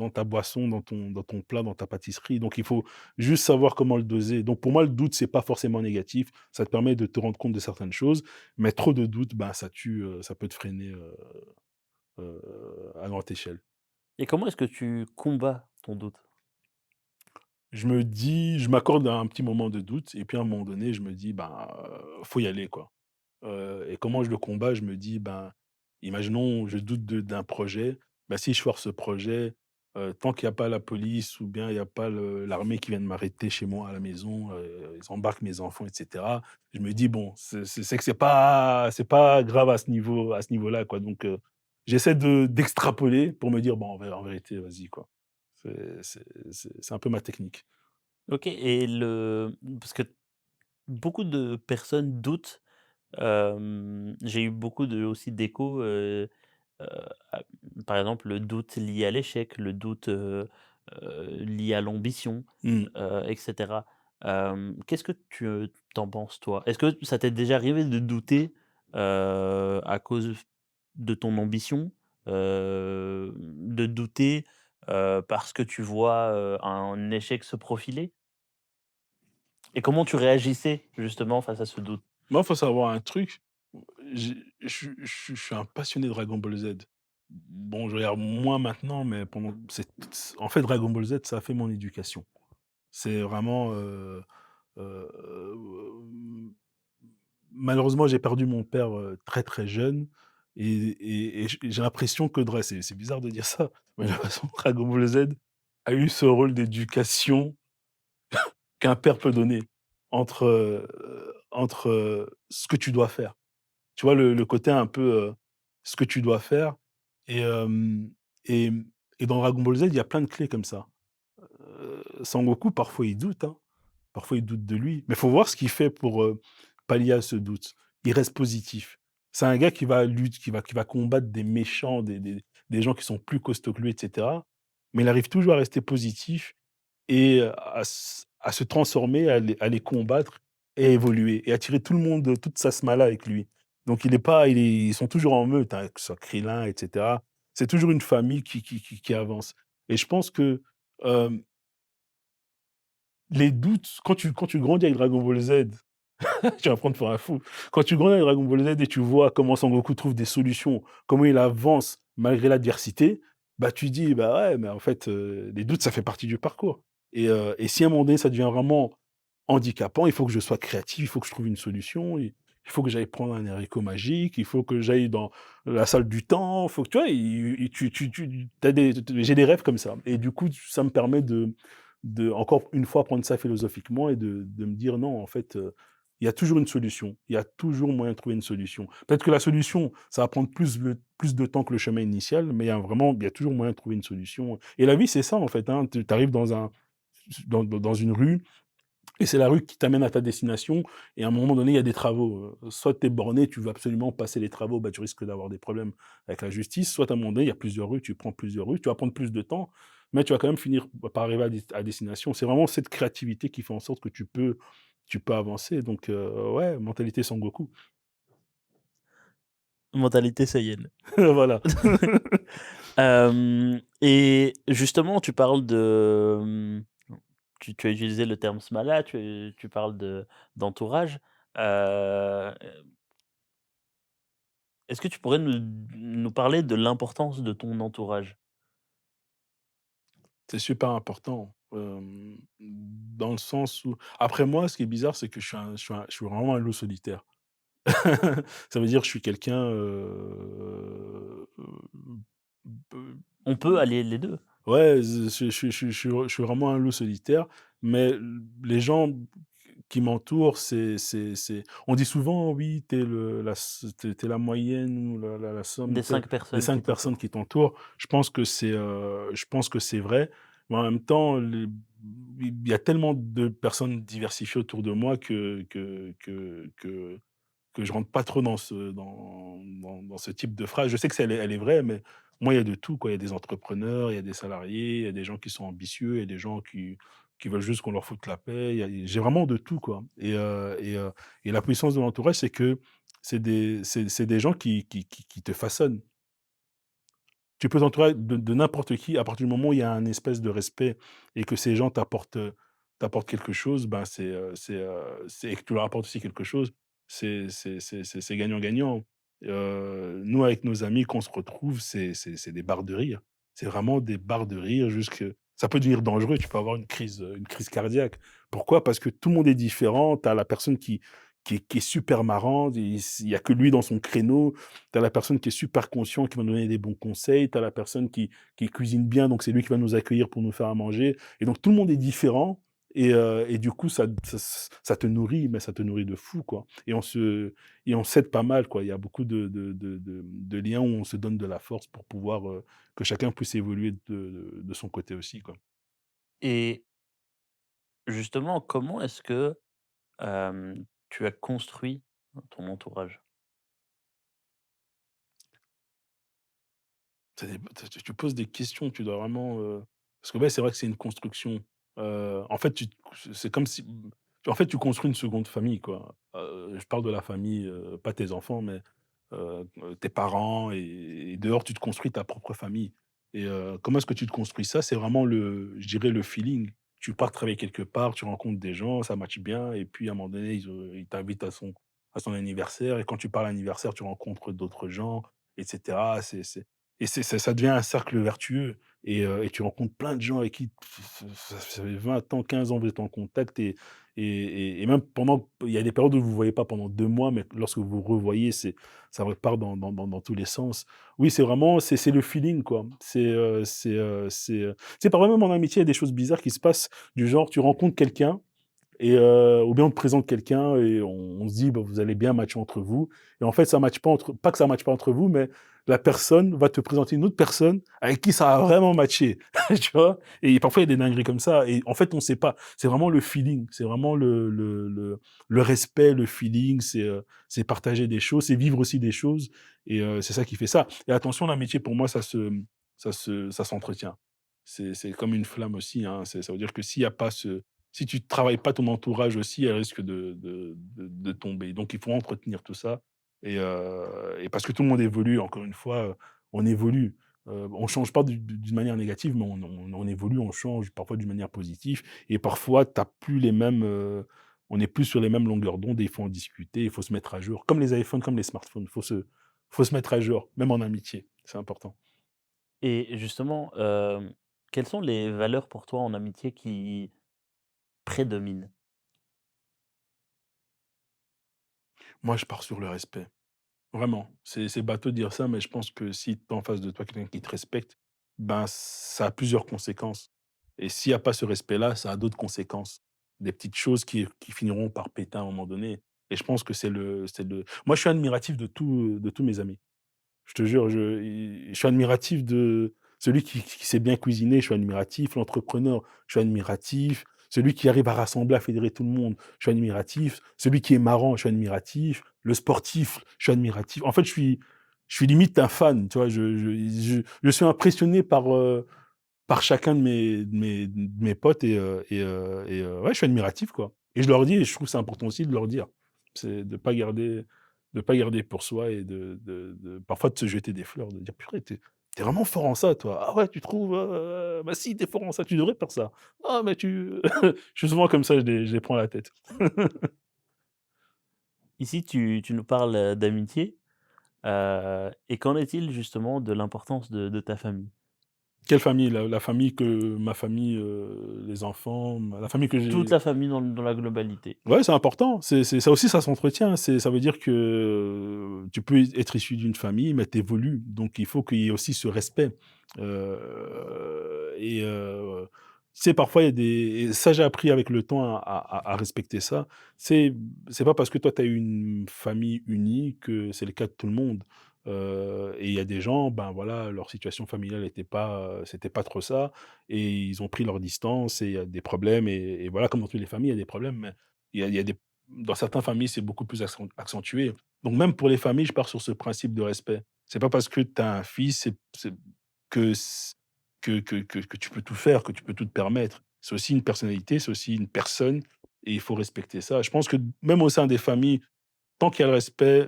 ta boisson, dans ton plat, dans ta pâtisserie. Donc il faut juste savoir comment le doser. Donc pour moi, le doute, c'est pas forcément négatif. Ça te permet de te rendre compte de certaines choses, mais trop de doute, ben, ça tue, ça peut te freiner, à grande échelle. Et comment est-ce que tu combats ton doute? Je m'accorde un petit moment de doute et puis à un moment donné, je me dis: «Ben, faut y aller, quoi». Et comment je le combats? Je me dis: «Ben, imaginons, je doute d'un projet, ben, si je foire ce projet, tant qu'il y a pas la police ou bien il y a pas l'armée qui vient de m'arrêter chez moi à la maison, ils embarquent mes enfants et cetera». Je me dis: «Bon, c'est que c'est pas grave à ce niveau-là, quoi». Donc j'essaie d'extrapoler pour me dire: «Bon, en vérité, vas-y, quoi». C'est un peu ma technique. OK et parce que beaucoup de personnes doutent, j'ai eu beaucoup aussi d'échos, heu, à par exemple, le doute lié à l'échec, le doute, liées à l'ambition, Mmh. et cetera. Qu'est-ce que tu penses toi? Est-ce que ça t'est déjà arrivé de douter, à cause de ton ambition? De douter, parce que tu vois, un échec se profiler? Et comment tu réagissais justement face à ce doute? Moi, faut savoir un truc, je suis un passionné de Dragon Ball Z. Bon, je regarde moins maintenant, mais pendant en fait, Dragon Ball Z, ça a fait mon éducation. C'est vraiment, hem, malheureusement, j'ai perdu mon père, très, très jeune et j'ai l'impression que c'est bizarre de dire ça, mais j'ai l'impression que Dragon Ball Z a eu ce rôle d'éducation qu'un père peut donner entre, ce que tu dois faire. Tu vois le côté un peu, ce que tu dois faire et hem et et dans Dragon Ball Z, il y a plein de clés comme ça. Sangoku, parfois, il doute, hein. Parfois, il doute de lui, mais faut voir ce qu'il fait pour, pallier à ce doute. Il reste positif. C'est un gars qui va combattre des méchants, des gens qui sont plus costauds que lui et cetera, mais il arrive toujours à rester positif et à se transformer, à les combattre et à évoluer et à tirer tout le monde, toute sa smala avec lui. Donc ils sont toujours en meute, hein, que ce soit Krillin et cetera. C'est toujours une famille qui avance et je pense que, hem, les doutes quand tu grandis avec Dragon Ball Z, tu vas prendre pour un fou. Quand tu grandis avec Dragon Ball Z et tu vois comment Sangoku trouve des solutions, comment il avance malgré l'adversité, bah, tu dis: «Bah, ouais, mais en fait, les doutes, ça fait partie du parcours» et si à un moment donné, ça devient vraiment handicapant, il faut que je sois créatif, il faut que je trouve une solution, il faut que j'aille prendre un haricot magique, il faut que j'aille dans la salle du temps, il faut que tu vois? I tu as j'ai des rêves comme ça et du coup, ça me permet de encore une fois prendre ça philosophiquement et de me dire: «Non, en fait, il y a toujours une solution. Il y a toujours moyen de trouver une solution». Peut-être que la solution, ça va prendre plus de temps que le chemin initial, mais il y a toujours moyen de trouver une solution et la vie, c'est ça, en fait, hein. Tu arrives dans une rue et c'est la rue qui t'amène à ta destination et à un moment donné, il y a des travaux, soit tu es borné, tu veux absolument passer les travaux, bah, tu risques d'avoir des problèmes avec la justice, soit à un moment donné, il y a plusieurs rues, tu prends plusieurs rues, tu vas prendre plus de temps, mais tu vas quand même finir par arriver à destination. C'est vraiment cette créativité qui fait en sorte que tu peux avancer donc ouais, mentalité Sangoku. Mentalité Saiyan. Voilà. Et justement, tu parles de, tu as utilisé le terme smala, tu parles d'entourage. Heu, Est-ce que tu pourrais nous parler de l'importance de ton entourage? C'est super important, dans le sens où après moi, ce qui est bizarre, c'est que je suis vraiment un loup solitaire. Ça veut dire que je suis quelqu'un, peu On peut allier les 2. ouais, je suis vraiment un loup solitaire, mais les gens qui m'entourent, c'est on dit souvent: «Oui, tu es la moyenne ou la somme Des tu 5 des personnes qui 5 personnes t'entourent. qui t'entourent». Je pense que c'est vrai, mais en même temps, il y a tellement de personnes diversifiées autour de moi que je rentre pas trop dans ce type de phrase. Je sais que elle est vraie, mais moi, il y a de tout, quoi. Il y a des entrepreneurs, il y a des salariés, il y a des gens qui sont ambitieux, il y a des gens qui veulent juste qu'on leur foute la paix. J'ai vraiment de tout, quoi et la puissance de l'entourage, c'est que c'est des gens qui te façonnent. Tu peux t'entourer de n'importe qui, à partir du moment où il y a un espèce de respect et que ces gens t'apportent quelque chose, ben, c'est et que tu leur apportes aussi quelque chose, c'est gagnant-gagnant. Nous, avec nos amis, quand on se retrouve, c'est des barres de rire. C'est vraiment des barres de rire jusque ça peut devenir dangereux, tu peux avoir une crise cardiaque. Pourquoi? Parce que tout le monde est différent. Tu as la personne qui est super marrante, il y a que lui dans son créneau. Tu as la personne qui est super conscient, qui va nous donner des bons conseils. Tu as la personne qui cuisine bien, donc c'est lui qui va nous accueillir pour nous faire à manger. Et donc tout le monde est différent et du coup, ça te nourrit, mais ça te nourrit de fou, quoi. Et on s'aide pas mal, quoi. Il y a beaucoup de liens où on se donne de la force pour pouvoir, que chacun puisse évoluer de son côté aussi, quoi. Et justement, comment est-ce que, tu as construit ton entourage? Ça dép tu poses des questions, tu dois vraiment, Parce que ouais, c'est vrai que c'est une construction. En fait, c'est comme si en fait, tu construis une seconde famille, quoi. Je parle de la famille, pas tes enfants, mais tes parents et dehors, tu te construis ta propre famille et comment est-ce que tu te construis ça? C'est vraiment je dirais le feeling. Tu pars travailler quelque part, tu rencontres des gens, ça matche bien et puis à un moment donné, ils t'invitent à son anniversaire et quand tu pars à l'anniversaire, tu rencontres d'autres gens et cetera. C'est ça devient un cercle vertueux et tu rencontres plein de gens avec qui ça fait 20 ans, 15 ans, vous êtes en contact et même pendant il y a des périodes où vous ne vous voyez pas pendant 2 mois, mais lorsque vous vous revoyez, ça repart dans tous les sens. Oui, c'est vraiment c'est le feeling, quoi. Tu sais, parfois même en amitié, il y a des choses bizarres qui se passent, du genre, tu rencontres quelqu'un et ou bien on te présente quelqu'un et on se dit: «Bah, vous allez bien matcher entre vous» et en fait, ça matche pas que ça matche pas entre vous, mais la personne va te présenter une autre personne avec qui ça a vraiment matché, tu vois? Et parfois, il y a des dingueries comme ça et en fait, on sait pas. C'est vraiment le feeling, c'est vraiment le respect, le feeling, c'est partager des choses, c'est vivre aussi des choses et c'est ça qui fait ça et attention, l'amitié pour moi, ça s'entretient. C'est comme une flamme aussi, hein, ça veut dire que s'il y a pas ce si tu travailles pas ton entourage aussi, elle risque de tomber. Donc il faut entretenir tout ça et parce que tout le monde évolue, encore une fois, on évolue. On change pas d'une manière négative, mais on évolue, on change, parfois d'une manière positive et parfois tu plus les mêmes, on n'est plus sur les mêmes longueurs d'onde et il faut en discuter, il faut se mettre à jour. Comme les iPhones, comme les smartphones, faut se mettre à jour, même en amitié, c'est important. Et justement, quelles sont les valeurs pour toi en amitié qui prédominent? Moi, je pars sur le respect. Vraiment, c'est bateau de dire ça, mais je pense que si tu as en face de toi quelqu'un qui te respecte, ben, ça a plusieurs conséquences et s'il y a pas ce respect-là, ça a d'autres conséquences. Des petites choses qui finiront par péter à un moment donné et je pense que c'est le moi, je suis admiratif de tous mes amis. Je te jure, je suis admiratif de celui qui sait bien cuisiner, je suis admiratif, l'entrepreneur, je suis admiratif, celui qui arrive à rassembler, à fédérer tout le monde, je suis admiratif, celui qui est marrant, je suis admiratif, le sportif, je suis admiratif. En fait, je suis limite un fan, tu vois? Je suis impressionné par chacun de mes potes ouais, je suis admiratif, quoi et je leur dis et je trouve que c'est important aussi de leur dire. C'est de pas garder pour soi et de parfois de se jeter des fleurs, de dire: «Purée, tu es vraiment fort en ça, toi. Ah ouais, tu trouves? Bah si, tu es fort en ça, tu devrais faire ça. Ah mais tu» je suis souvent comme ça, je les prends la tête. Ici, tu nous parles, d'amitié, et qu'en est-il justement de l'importance de ta famille? Quelle famille? La famille que ma famille, les enfants, la famille que Toute j'ai. la famille dans la globalité. Ouais, c'est important. C'est ça aussi, ça s'entretient. Ça veut dire que, tu peux être issu d'une famille, mais tu évolues. Donc il faut qu'il y ait aussi ce respect. Tu sais, parfois, il y a des et ça, j'ai appris avec le temps à respecter ça. C'est pas parce que toi, tu as eu une famille unie que c'est le cas de tout le monde. Et il y a des gens, ben, voilà, leur situation familiale était pas, c'était pas trop ça et ils ont pris leur distance et il y a des problèmes et voilà, comme dans toutes les familles, il y a des problèmes, il y a des dans certaines familles, c'est beaucoup plus accentué. Donc même pour les familles, je pars sur ce principe de respect. C'est pas parce que tu as un fils, c'est que c que tu peux tout faire, que tu peux tout te permettre. C'est aussi une personnalité, c'est aussi une personne et il faut respecter ça. Je pense que même au sein des familles, tant qu'il y a le respect,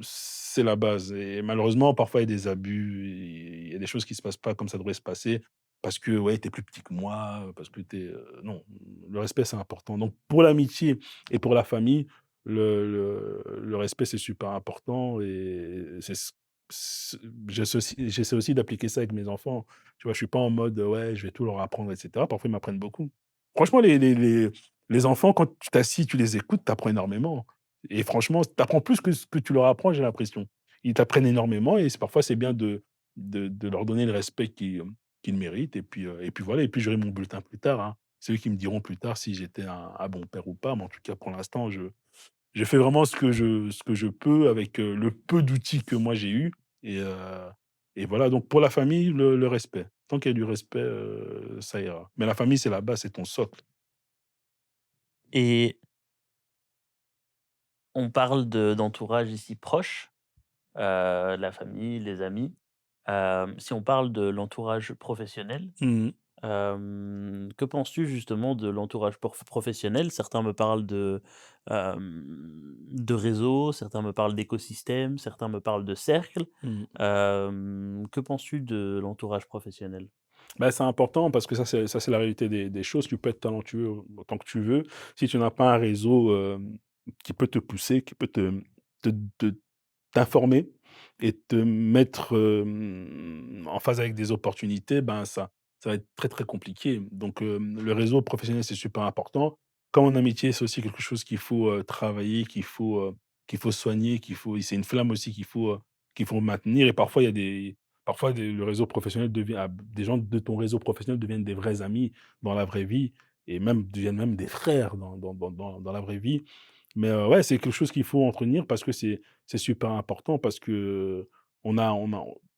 c'est la base et malheureusement, parfois, il y a des abus, il y a des choses qui se passent pas comme ça devrait se passer parce que, ouais, tu es plus petit que moi, parce que tu es, non, le respect, c'est important. Donc pour l'amitié et pour la famille, le respect, c'est super important et c'est ce ce j'essaie aussi d'appliquer ça avec mes enfants. Tu vois? Je suis pas en mode, ouais, je vais tout leur apprendre et cetera. Parfois, ils m'apprennent beaucoup. Franchement, les enfants, quand tu t'assis, tu les écoutes, tu apprends énormément. Et franchement, tu apprends plus que ce que tu leur apprends, j'ai l'impression. Ils t'apprennent énormément et parfois c'est bien de leur donner le respect qu'ils méritent et puis voilà et puis j'aurai mon bulletin plus tard, hein. C'est eux qui me diront plus tard si j'étais un bon père ou pas, mais en tout cas pour l'instant, je fais vraiment ce que je peux avec, le peu d'outils que moi j'ai eu et heu et voilà donc pour la famille, le respect. Tant qu'il y a du respect, ça ira. Mais la famille, c'est la base, c'est ton socle. Et on parle d'entourage ici proche, la famille, les amis. Si on parle de l'entourage professionnel, Mmh. que penses-tu justement de l'entourage professionnel? Certains me parlent de réseau, certains me parlent d'écosystème, certains me parlent de cercle. Mmh. Que penses-tu de l'entourage professionnel? Bah, c'est important parce que ça c'est la réalité des choses. Tu peux être talentueux autant que tu veux. Si tu n'as pas un réseau, qui peut te pousser, qui peut te te t'informer et te mettre, en phase avec des opportunités, ben, ça va être très, très compliqué. Donc, le réseau professionnel, c'est super important. Comme en amitié, c'est aussi quelque chose qu'il faut, travailler, qu'il faut soigner, c'est une flamme aussi qu'il faut maintenir et parfois le réseau professionnel devient des gens de ton réseau professionnel deviennent des vrais amis dans la vraie vie et même deviennent même des frères dans la vraie vie. Mais, ouais, c'est quelque chose qu'il faut entretenir parce que c'est super important parce que on a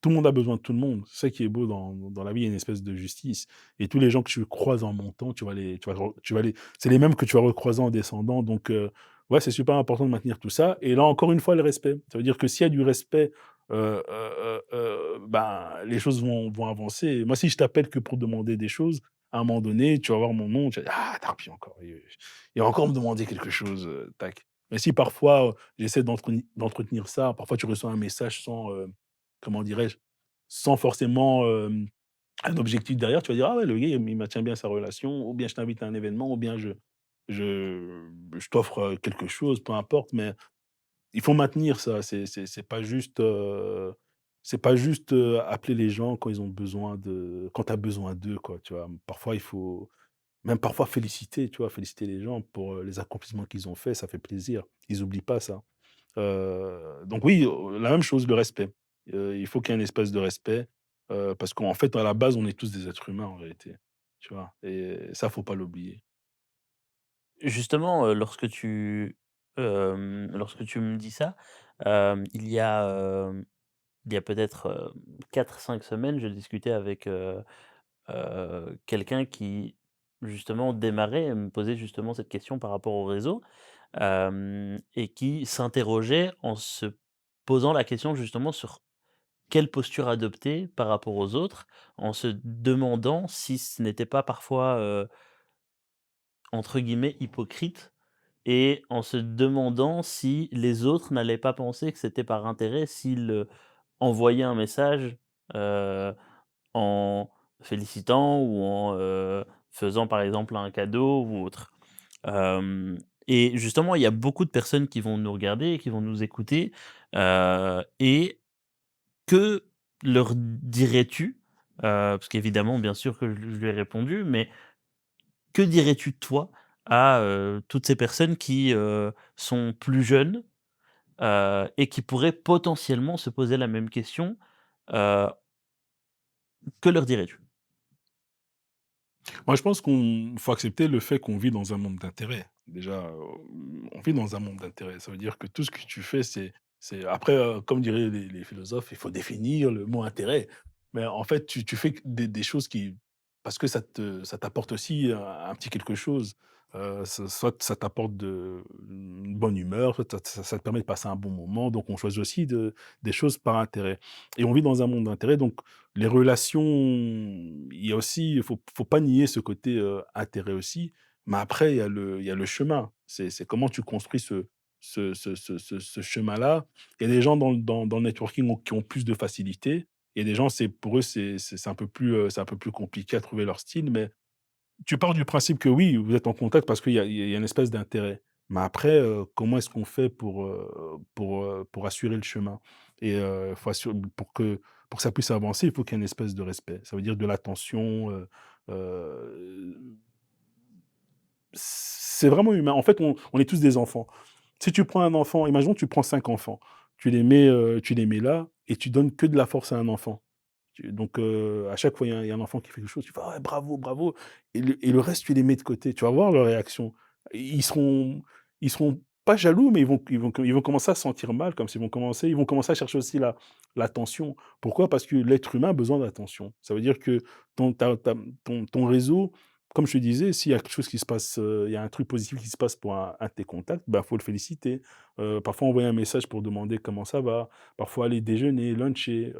tout le monde a besoin de tout le monde. C'est ça qui est beau dans la vie, il y a une espèce de justice et tous les gens que tu croises en montant, tu vas les c'est les mêmes que tu vas recroiser en descendant donc, ouais, c'est super important de maintenir tout ça et là, encore une fois, le respect. Ça veut dire que s'il y a du respect, ben, les choses vont avancer. Moi, si je t'appelle que pour demander des choses, à un moment donné, tu vas voir mon nom, tu vas dire: «Ah, Tarpi encore, il va encore me demander quelque chose, tac». Mais si parfois, j'essaie d'entretenir ça, parfois tu reçois un message sans, comment dirais-je? Sans forcément, un objectif derrière, tu vas dire: «Ah ouais, le gars, il maintient bien sa relation» ou bien je t'invite à un événement ou bien je t'offre, quelque chose, peu importe, mais il faut maintenir ça. C'est pas juste, appeler les gens quand ils ont besoin de quand tu as besoin d'eux, quoi, tu vois? Parfois, il faut même parfois féliciter, tu vois? Féliciter les gens pour, les accomplissements qu'ils ont faits, ça fait plaisir. Ils oublient pas ça. Donc oui, la même chose, le respect. Il faut qu'il y ait une espèce de respect, parce qu'en fait, à la base, on est tous des êtres humains, en réalité, tu vois? Et ça, faut pas l'oublier. Justement, lorsque tu me dis ça, il y a peut-être, 4-5 semaines, je discutais avec, quelqu'un qui justement démarrait et me posait justement cette question par rapport au réseau, et qui s'interrogeait en se posant la question justement sur quelle posture adopter par rapport aux autres, en se demandant si ce n'était pas parfois, entre guillemets «hypocrite» et en se demandant si les autres n'allaient pas penser que c'était par intérêt s'il, envoyait un message, heu, en félicitant ou en, faisant par exemple un cadeau ou autre. Hem et justement, il y a beaucoup de personnes qui vont nous regarder et qui vont nous écouter, et que leur dirais-tu? Parce qu'évidemment, bien sûr que je lui ai répondu, mais que dirais-tu toi à, toutes ces personnes qui, sont plus jeunes, et qui pourraient potentiellement se poser la même question? Heu, que leur dirais-tu? Moi, je pense qu'on faut accepter le fait qu'on vit dans un monde d'intérêts. Déjà, on vit dans un monde d'intérêts. Ça veut dire que tout ce que tu fais, c'est après, comme diraient les philosophes, il faut définir le mot intérêt. Mais en fait, tu fais que des choses qui parce que ça t'apporte aussi un petit quelque chose. Soit ça t'apporte une bonne humeur, soit ça te permet de passer un bon moment. Donc on choisit aussi des choses par intérêt et on vit dans un monde d'intérêts donc les relations, il y a aussi faut pas nier ce côté, intérêt aussi, mais après il y a le chemin. C'est comment tu construis ce chemin-là. Il y a des gens dans le networking qui ont plus de facilité. Il y a des gens, pour eux, c'est un peu plus compliqué à trouver leur style, mais tu pars du principe que oui, vous êtes en contact parce qu'il y a une espèce d'intérêt. Mais après, comment est-ce qu'on fait pour assurer le chemin? Et faut assurer pour que ça puisse avancer, il faut qu'il y ait une espèce de respect. Ça veut dire de l'attention, heu, c'est vraiment humain. En fait, on est tous des enfants. Si tu prends un enfant, imaginons tu prends 5 enfants, tu les mets là et tu donnes que de la force à un enfant. Donc, à chaque fois, il y a un enfant qui fait quelque chose, tu fais: «Ah ouais, bravo, bravo» et le reste, tu les mets de côté. Tu vas voir leur réaction. Ils seront ils seront pas jaloux, mais ils vont commencer à se sentir mal, comme s'ils ils vont commencer à chercher aussi l'attention. Pourquoi? Parce que l'être humain a besoin d'attention. Ça veut dire que ton ta ta ton réseau, comme je te disais, s'il y a quelque chose qui se passe, il y a un truc positif qui se passe pour un de tes contacts, bah, faut le féliciter. Parfois envoyer un message pour demander comment ça va, parfois aller déjeuner, luncher,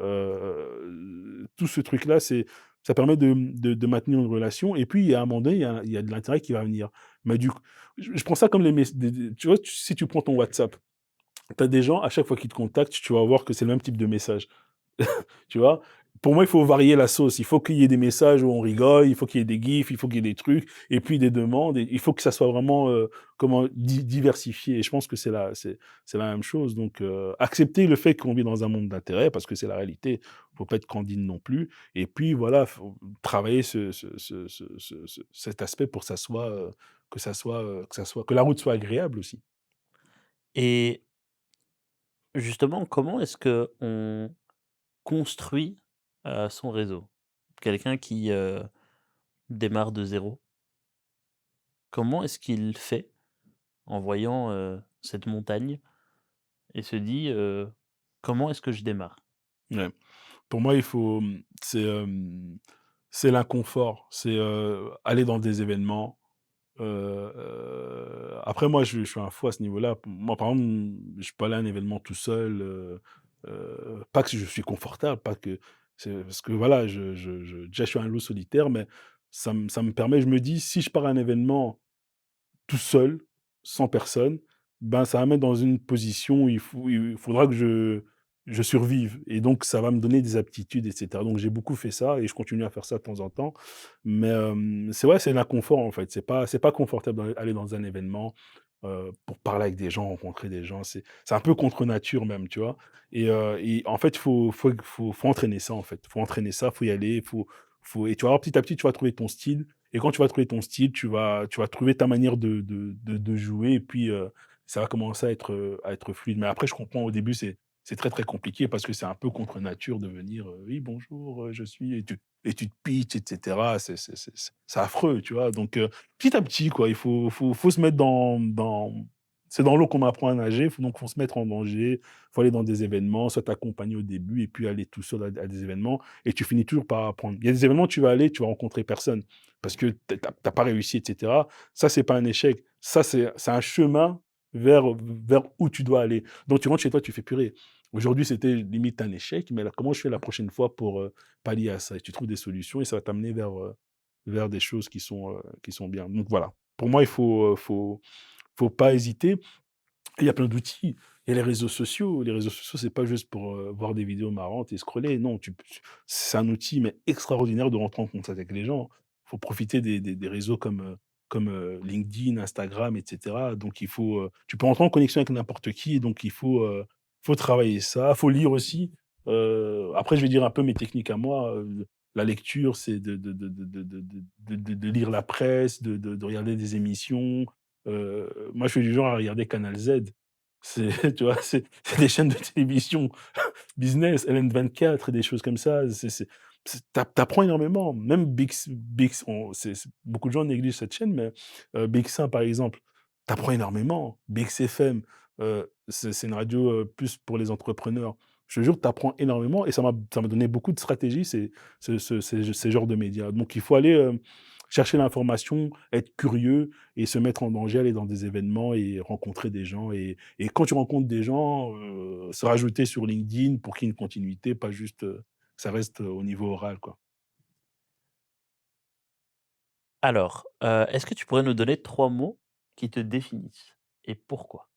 tout ce truc-là, ça permet de maintenir une relation et puis, il y a un moment donné, il y a de l'intérêt qui va venir. Mais du coup, je prends ça comme les mess des tu vois, si tu prends ton WhatsApp, tu as des gens, à chaque fois qu'ils te contactent, tu vas voir que c'est le même type de message. Tu vois? Pour moi, il faut varier la sauce. Il faut qu'il y ait des messages où on rigole, il faut qu'il y ait des gifs, il faut qu'il y ait des trucs et puis des demandes et il faut que ça soit vraiment, comment diversifié et je pense que c'est la même chose donc accepter le fait qu'on vit dans un monde d'intérêt parce que c'est la réalité. Faut pas être candide non plus et puis voilà, faut travailler cet aspect pour que ça soit, que la route soit agréable aussi. Et justement, comment est-ce qu'on construit, son réseau? Quelqu'un qui, démarre de zéro, comment est-ce qu'il fait en voyant, cette montagne et se dit: «Comment est-ce que je démarre?» Ouais. Pour moi, il faut, c'est l'inconfort, c'est, aller dans des événements, après moi je suis un fou à ce niveau-là. Moi, par exemple, je peux aller à un événement tout seul, pas que je suis confortable, pas que c'est parce que voilà, déjà je suis un loup solitaire, mais ça me permet je me dis: «Si je pars à un événement tout seul, sans personne, ben, ça va me mettre dans une position où il faudra que je survive et donc ça va me donner des aptitudes et cetera. Donc j'ai beaucoup fait ça et je continue à faire ça de temps en temps. Mais, c'est vrai, c'est l'inconfort en fait. C'est pas confortable d'aller dans un événement, pour parler avec des gens, rencontrer des gens. C'est un peu contre nature même, tu vois? Et en fait, faut entraîner ça en fait. Faut entraîner ça, faut y aller, et tu vas voir petit à petit, tu vas trouver ton style et quand tu vas trouver ton style, tu vas trouver ta manière de jouer et puis, ça va commencer à être fluide. Mais après, je comprends au début, c'est très, très compliqué parce que c'est un peu contre nature de venir, «Oui bonjour, je suis» et tu te pitches et cetera. C'est affreux, tu vois? Donc, petit à petit quoi, il faut se mettre c'est dans l'eau qu'on apprend à nager, faut se mettre en danger, faut aller dans des événements, soit t'accompagner au début et puis aller tout seul à des événements et tu finis toujours par apprendre. Il y a des événements où tu vas aller, tu vas rencontrer personne parce que tu as pas réussi et cetera. Ça, c'est pas un échec. Ça, c'est un chemin vers vers où tu dois aller. Donc tu rentres chez toi, tu fais: «Purée, aujourd'hui, c'était limite un échec, mais là, comment je fais la prochaine fois pour, pallier à ça?» Et tu trouves des solutions et ça va t'amener vers des choses qui sont bien. Donc voilà, pour moi, faut pas hésiter. Il y a plein d'outils. Il y a les réseaux sociaux. Les réseaux sociaux, c'est pas juste pour, voir des vidéos marrantes et scroller. Non, c'est un outil, mais extraordinaire de rentrer en contact avec les gens. Il faut profiter des réseaux comme LinkedIn, Instagram et cetera. Donc il faut, tu peux rentrer en connexion avec n'importe qui, donc il faut travailler ça. Il faut lire aussi. Après je vais dire un peu mes techniques à moi, la lecture, c'est de lire la presse, de regarder des émissions. Moi, je suis du genre à regarder Canal Z. C'est tu vois, c'est des chaînes de télévision business, LN24 et des choses comme ça. Tu énormément. Même Bix on c'est beaucoup de gens négligent cette chaîne, mais BX1 par exemple, tu apprends énormément. BXFM, c'est une radio, plus pour les entrepreneurs. Je te jure, tu apprends énormément et ça m'a donné beaucoup de stratégies, ces genres de médias. Donc il faut aller, chercher l'information, être curieux et se mettre en danger, aller dans des événements et rencontrer des gens et quand tu rencontres des gens, se rajouter sur LinkedIn pour qu'il y ait une continuité, pas juste, que ça reste, au niveau oral, quoi. Alors, est-ce que tu pourrais nous donner 3 mots qui te définissent et pourquoi?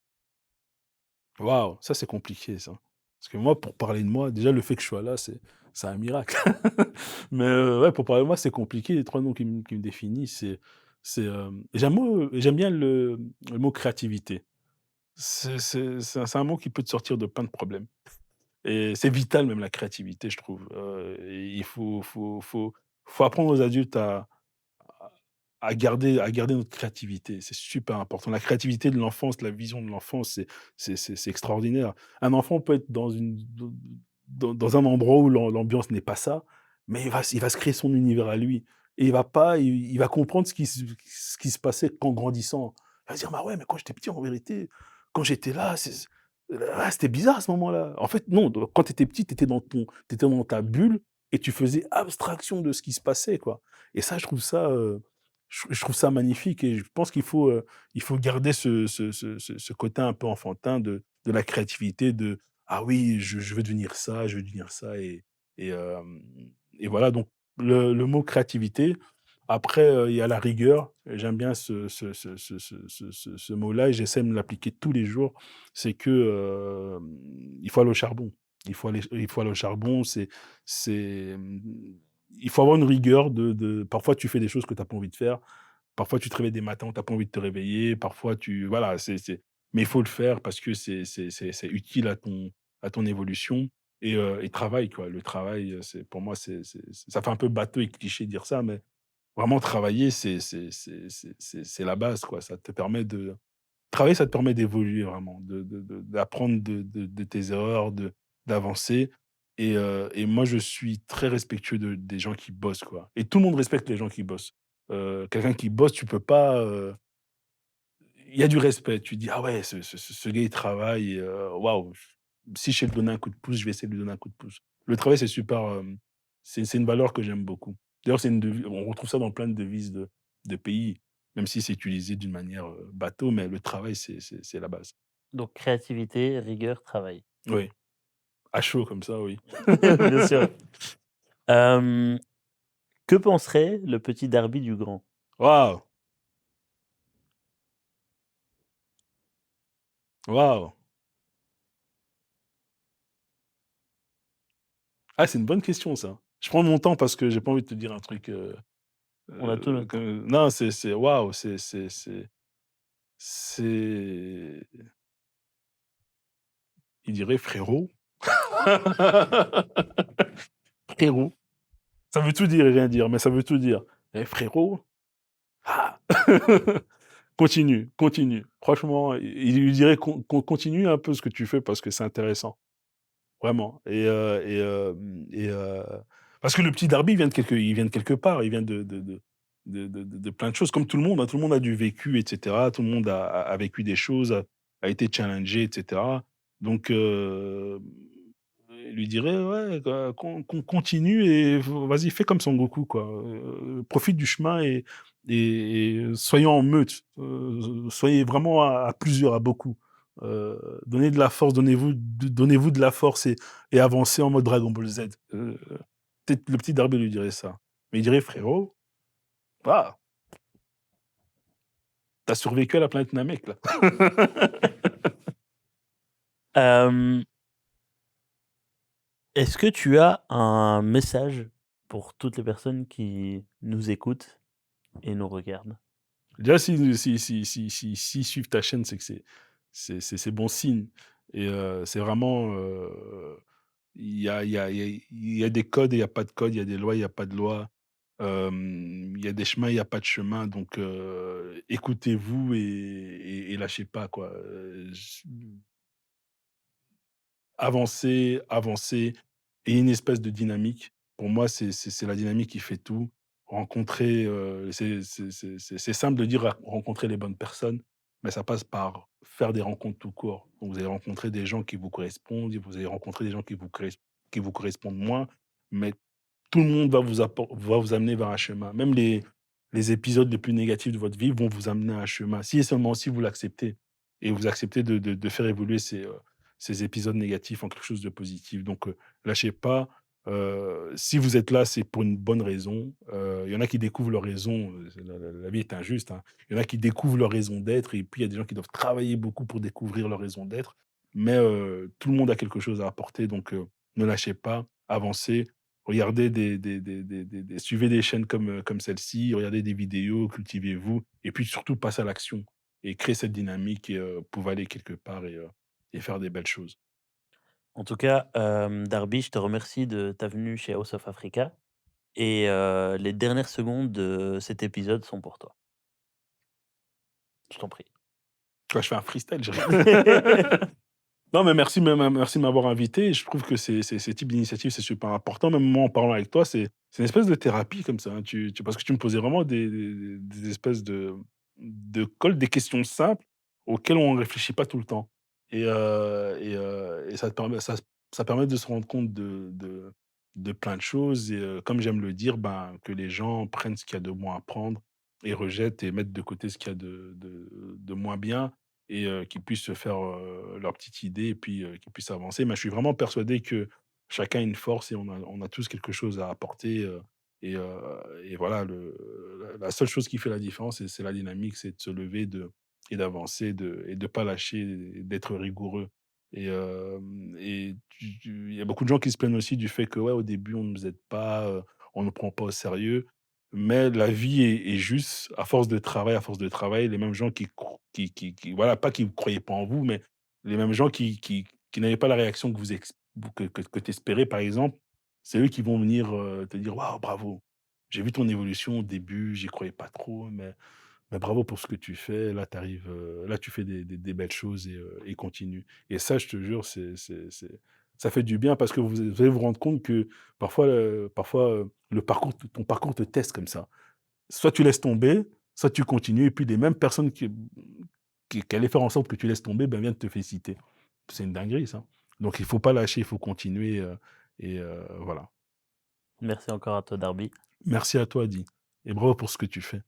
Waouh, ça, c'est compliqué ça. Parce que moi, pour parler de moi, déjà le fait que je sois là, c'est un miracle. Mais, ouais, pour parler de moi, c'est compliqué. Les 3 noms qui me définissent, j'aime bien le mot créativité. C'est un mot qui peut te sortir de plein de problèmes. Et c'est vital même la créativité, je trouve. Et il faut apprendre aux adultes à garder notre créativité. C'est super important. La créativité de l'enfance, la vision de l'enfance, c'est extraordinaire. Un enfant peut être dans un endroit où l'ambiance n'est pas ça, mais il va se créer son univers à lui et il va comprendre ce qui se passait qu'en grandissant. Il va se dire: «Bah, ouais, mais quand j'étais petit, en vérité, quand j'étais là, c'était bizarre à ce moment-là». En fait, non, quand tu étais petit, tu étais dans ta bulle et tu faisais abstraction de ce qui se passait, quoi et ça, je trouve ça, je trouve ça magnifique et je pense il faut garder ce côté un peu enfantin de la créativité de: «Ah oui, je veux devenir ça, je veux devenir ça» et hem et voilà donc le mot créativité. Après, il y a la rigueur. J'aime bien ce mot-là et j'essaie de me l'appliquer tous les jours. C'est que, il faut aller au charbon. Il faut aller au charbon. C'est, il faut avoir une rigueur de parfois tu fais des choses que tu as pas envie de faire. Parfois tu te réveilles des matins où tu as pas envie de te réveiller. Parfois tu voilà, mais il faut le faire parce que c'est utile à ton évolution et travail quoi. Le travail, c'est pour moi, ça fait un peu bateau et cliché de dire ça, mais vraiment travailler, c'est la base, quoi. Ça te permet de travailler, ça te permet d'évoluer vraiment, d'apprendre de tes erreurs, d'avancer et moi, je suis très respectueux des gens qui bossent, quoi et tout le monde respecte les gens qui bossent. Quelqu'un qui bosse, tu peux pas, il y a du respect. Tu dis: «Ah ouais, ce gars, il travaille et waouh, si je sais lui donner un coup de pouce, je vais essayer de lui donner un coup de pouce». Le travail, c'est super, c'est une valeur que j'aime beaucoup. D'ailleurs, c'est une devi on retrouve ça dans plein de devises de pays, même si c'est utilisé d'une manière, bateau, mais le travail, c'est la base. Donc créativité, rigueur, travail. Oui, à chaud comme ça, oui. Bien sûr. Hem, que penserait le petit Darby du grand? Waouh! Waouh! Ah, c'est une bonne question ça. Je prends mon temps parce que j'ai pas envie de te dire un truc, On a tout notre temps. que non, c'est waouh, c'est il dirait: «Frérot». Frérot, ça veut tout dire et rien dire, mais ça veut tout dire. «Eh frérot, ah!» Continue, continue. Franchement, il lui dirait: Continue un peu ce que tu fais parce que c'est intéressant». Vraiment parce que le petit Darby, il vient de quelque part, il vient de plein de choses comme tout le monde, hein. Tout le monde a du vécu et cetera. Tout le monde a vécu des choses, a été challengé et cetera. Donc il lui dirait: «Ouais, continue et vas-y, fais comme Son Goku, quoi, profite du chemin et soyons en meute, soyez vraiment à plusieurs, à beaucoup, donnez de la force, donnez-vous de la force et avancez en mode Dragon Ball Z». Peut-être le petit Darby lui dirait ça. Mais il dirait: «Frérot, ah, tu survécu à la planète Namek, là». Hem, est-ce que tu as un message pour toutes les personnes qui nous écoutent et nous regardent? Déjà, s'ils suivent ta chaîne, c'est que c'est bon signe et c'est vraiment, il y a des codes et il y a pas de code, il y a des lois, il y a pas de loi. Il y a des chemins, il y a pas de chemin donc écoutez-vous et lâchez pas, quoi, avancer, avancer et une espèce de dynamique. Pour moi, c'est la dynamique qui fait tout. Rencontrer, c'est simple de dire rencontrer les bonnes personnes, mais ça passe par faire des rencontres tout court. Donc vous allez rencontrer des gens qui vous correspondent, vous allez rencontrer des gens qui vous correspondent moins, mais tout le monde va vous amener vers un chemin. Même les épisodes les plus négatifs de votre vie vont vous amener à un chemin. Si et seulement si vous l'acceptez et vous acceptez de faire évoluer ces épisodes négatifs en quelque chose de positif. Donc, lâchez pas. Si vous êtes là, c'est pour une bonne raison. Il y en a qui découvrent leur raison, la vie est injuste, hein. Il y en a qui découvrent leur raison d'être et puis il y a des gens qui doivent travailler beaucoup pour découvrir leur raison d'être. Mais, tout le monde a quelque chose à apporter donc, ne lâchez pas, avancez. Regardez suivez des chaînes comme celle-ci, regardez des vidéos, cultivez-vous et puis surtout passez à l'action et créez cette dynamique et pour aller quelque part et faire des belles choses. En tout cas, Darby, je te remercie de ta venue chez House of Africa et les dernières secondes de cet épisode sont pour toi. Je t'en prie. Quand je fais un freestyle, je non, mais merci de m'avoir invité. Je trouve que ce type d'initiative, c'est super important. Même moi, en parlant avec toi, c'est une espèce de thérapie comme ça, hein. Parce que tu me posais vraiment des espèces de cols, des questions simples auxquelles on ne réfléchit pas tout le temps et ça permet de se rendre compte de plein de choses et comme j'aime le dire, ben, que les gens prennent ce qu'il y a de bon à prendre et rejettent et mettent de côté ce qu'il y a de moins bien et qu'ils puissent se faire, leur petite idée et puis, qu'ils puissent avancer. Mais je suis vraiment persuadé que chacun a une force et on a tous quelque chose à apporter, et voilà, la seule chose qui fait la différence, c'est la dynamique, c'est de se lever, et d'avancer, et de pas lâcher, et d'être rigoureux. Et il y a beaucoup de gens qui se plaignent aussi du fait que, ouais, au début, on ne nous aide pas, on ne nous prend pas au sérieux. Mais la vie est juste, à force de travail, les mêmes gens qui voilà, pas qui ne croyaient pas en vous, mais les mêmes gens qui n'avaient pas la réaction que vous ex que tu espérais, par exemple, c'est eux qui vont venir, te dire: «Waouh, bravo! J'ai vu ton évolution au début, j'y croyais pas trop, mais bravo pour ce que tu fais. Là, tu arrives, là, tu fais des belles choses et continue». Et ça, je te jure, ça fait du bien parce que vous allez vous rendre compte que parfois, le parcours ton parcours te teste comme ça. Soit tu laisses tomber, soit tu continues et puis les mêmes personnes qui allaient faire en sorte que tu laisses tomber, ben, viennent te féliciter. C'est une dinguerie ça. Donc il faut pas lâcher, il faut continuer, voilà. Merci encore à toi, Darby. Merci à toi, Di, et bravo pour ce que tu fais.